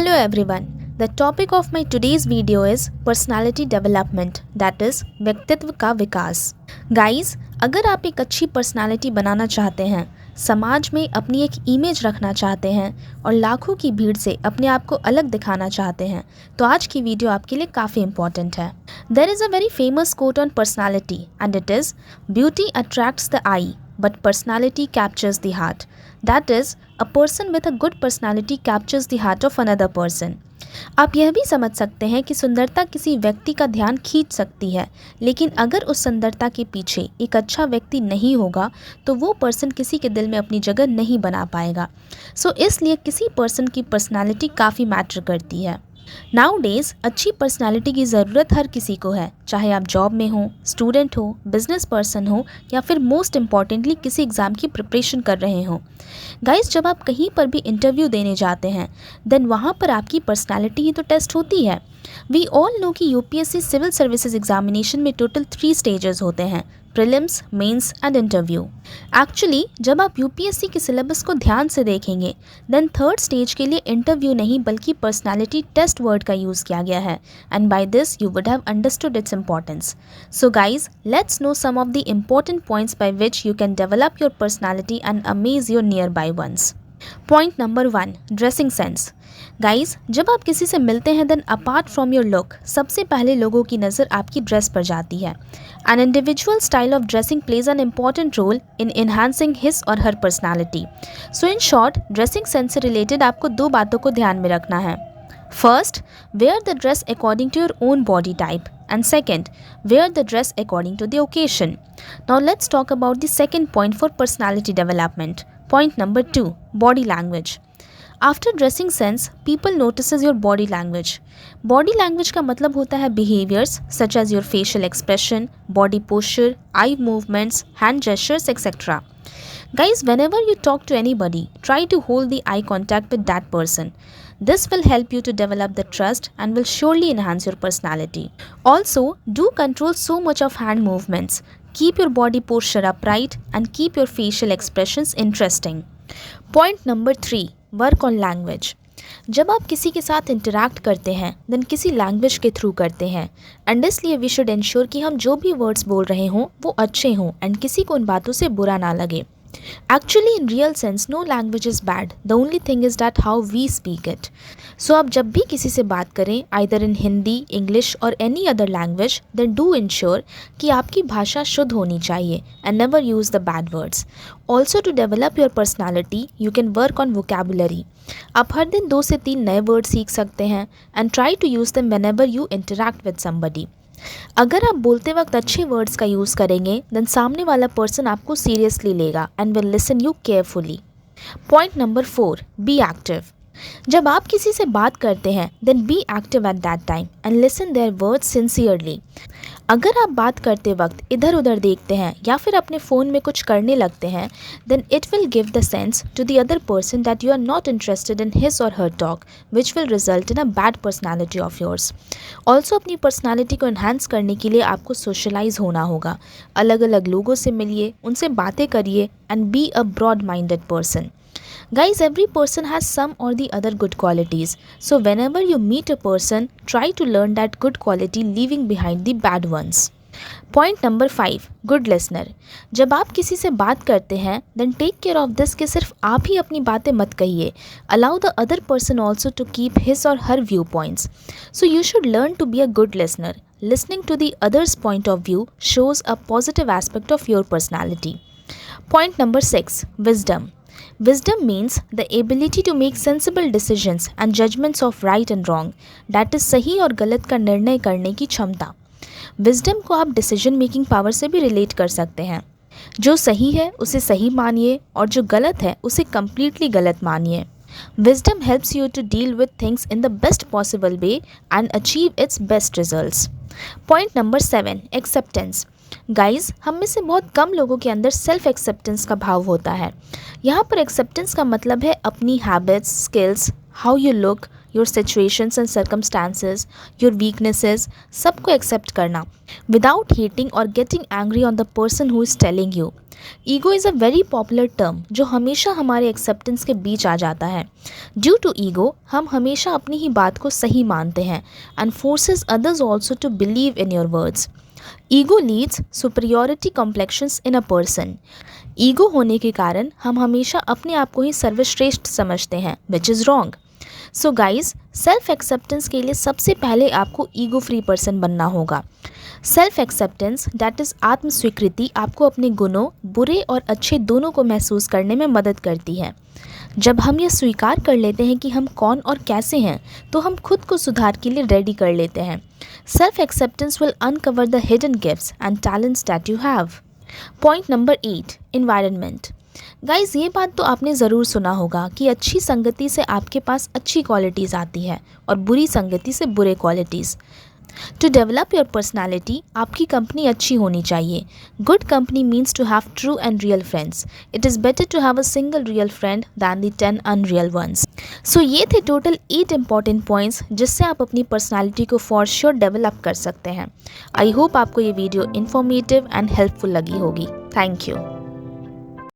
Hello everyone. The topic of my today's video is personality development, that is व्यक्तित्व का विकास. Guys, अगर आप एक अच्छी पर्सनालिटी बनाना चाहते हैं, समाज में अपनी एक इमेज रखना चाहते हैं और लाखों की भीड़ से अपने आप को अलग दिखाना चाहते हैं, तो आज की वीडियो आपके लिए काफ़ी इम्पॉर्टेंट है. There is a very famous quote on personality and it is, "Beauty attracts the eye, but personality captures the heart." That is, a person with a good personality captures the heart of another person. आप यह भी समझ सकते हैं कि सुंदरता किसी व्यक्ति का ध्यान खींच सकती है, लेकिन अगर उस सुंदरता के पीछे एक अच्छा व्यक्ति नहीं होगा तो वो पर्सन किसी के दिल में अपनी जगह नहीं बना पाएगा. इसलिए किसी पर्सन की पर्सनालिटी काफ़ी मैटर करती है. नाउडेज अच्छी पर्सनालिटी की ज़रूरत हर किसी को है, चाहे आप जॉब में हो, स्टूडेंट हो, बिजनेस पर्सन हो या फिर मोस्ट इम्पॉर्टेंटली किसी एग्ज़ाम की प्रिपरेशन कर रहे हो. गाइस, जब आप कहीं पर भी इंटरव्यू देने जाते हैं देन वहाँ पर आपकी पर्सनालिटी ही तो टेस्ट होती है. वी ऑल नो कि यूपीएससी सिविल सर्विसेज एग्जामिनेशन में टोटल 3 स्टेजेस होते हैं, prelims, mains and interview. Actually जब आप यूपीएससी के सिलेबस को ध्यान से देखेंगे देन 3rd स्टेज के लिए इंटरव्यू नहीं बल्कि पर्सनालिटी टेस्ट वर्ड का यूज़ किया गया है and by this you would have understood its importance. So guys, let's know some of the important points by which you can develop your personality and amaze your nearby ones. Point number 1, dressing sense. Guys, जब आप किसी से मिलते हैं then apart from your look सबसे पहले लोगों की नज़र आपकी ड्रेस पर जाती है. An individual style of dressing plays an important role in enhancing his or her personality. So in short, dressing sense से related आपको 2 बातों को ध्यान में रखना है. First, wear the dress according to your own body type. And second, wear the dress according to the occasion. Now let's talk about the second point for personality development. Point number 2, body language. After dressing sense, people notices your body language. Body language का मतलब होता है behaviors such as your facial expression, body posture, eye movements, hand gestures, etc. Guys, whenever you talk to anybody, try to hold the eye contact with that person. This will help you to develop the trust and will surely enhance your personality. Also, do control so much of hand movements. Keep your body posture upright and keep your facial expressions interesting. Point number 3, work on language. जब आप किसी के साथ interact करते हैं then किसी language के through करते हैं एंड इसलिए वी शुड इंश्योर कि हम जो भी वर्ड्स बोल रहे हों वो अच्छे हों एंड किसी को उन बातों से बुरा ना लगे. Actually, in real sense, no language is bad. The only thing is that how we speak it. So, आप जब भी किसी से बात करें, either in Hindi, English or any other language, then do ensure कि आपकी भाषा शुद्ध होनी चाहिए and never use the bad words. Also, to develop your personality, you can work on vocabulary. आप हर दिन 2 से 3 नए वर्ड सीख सकते हैं and try to use them whenever you interact with somebody. अगर आप बोलते वक्त अच्छे वर्ड्स का यूज़ करेंगे देन सामने वाला पर्सन आपको सीरियसली लेगा and will listen you carefully. Point number 4, be active. जब आप किसी से बात करते हैं then be active at that time and listen their words sincerely. अगर आप बात करते वक्त इधर उधर देखते हैं या फिर अपने फ़ोन में कुछ करने लगते हैं then it will give the sense to the other person that you are not interested in his और her talk which will result in a bad personality of yours. Also अपनी पर्सनैलिटी को enhance करने के लिए आपको socialise होना होगा. अलग अलग लोगों से मिलिए, उनसे बातें करिए and be a broad minded person. Guys, every person has some or the other good qualities. So whenever you meet a person, try to learn that good quality leaving behind the bad ones. Point number 5, good listener. जब आप किसी से बात करते हैं then take care of this कि सिर्फ आप ही अपनी बातें मत कहिए. Allow the other person also to keep his or her viewpoints. So you should learn to be a good listener. Listening to the other's point of view shows a positive aspect of your personality. Point number 6, wisdom. Wisdom means the ability to make sensible decisions and judgments of right and wrong. That is सही और गलत का निर्णय करने की क्षमता. Wisdom को आप decision making power से भी relate कर सकते हैं. जो सही है उसे सही मानिए और जो गलत है उसे completely गलत मानिए. Wisdom helps you to deal with things in the best possible way and achieve its best results. Point number 7, acceptance. Guys, हम में से बहुत कम लोगों के अंदर सेल्फ एक्सेप्टेंस का भाव होता है. यहाँ पर एक्सेप्टेंस का मतलब है अपनी habits, skills, how you look, your situations and circumstances, your weaknesses, सबको एक्सेप्ट करना विदाउट हेटिंग और getting angry on the person who is telling you. Ego is a very popular term जो हमेशा हमारे एक्सेप्टेंस के बीच आ जाता है। ड्यू टू ईगो हम हमेशा अपनी ही बात को सही मानते हैं and forces others also to believe in your words. Ego leads superiority complexions in a person. Ego होने के कारण हम हमेशा अपने आप को ही सर्वश्रेष्ठ समझते हैं, which is wrong. So guys, self acceptance के लिए सबसे पहले आपको ईगो फ्री पर्सन बनना होगा। सेल्फ एक्सेप्टेंस दैट इज़ आत्म स्वीकृति आपको अपने गुणों, बुरे और अच्छे दोनों को महसूस करने में मदद करती है। जब हम ये स्वीकार कर लेते हैं कि हम कौन और कैसे हैं, तो हम खुद को सुधार के लिए रेडी कर लेते हैं। Self acceptance will uncover the hidden gifts and talents that you have. Point number 8, environment. Guys, ये बात तो आपने ज़रूर सुना होगा कि अच्छी संगति से आपके पास अच्छी क्वालिटीज़ आती है और बुरी संगति से बुरे qualities. To develop your personality आपकी कंपनी अच्छी होनी चाहिए। Good company means to have true and real friends. It is better to have a single real friend than the 10 unreal ones. So ये थे टोटल 8 इंपॉर्टेंट पॉइंट्स जिससे आप अपनी personality को फॉर श्योर डेवलप कर सकते हैं। आई होप आपको ये वीडियो इन्फॉर्मेटिव एंड हेल्पफुल लगी होगी। Thank you.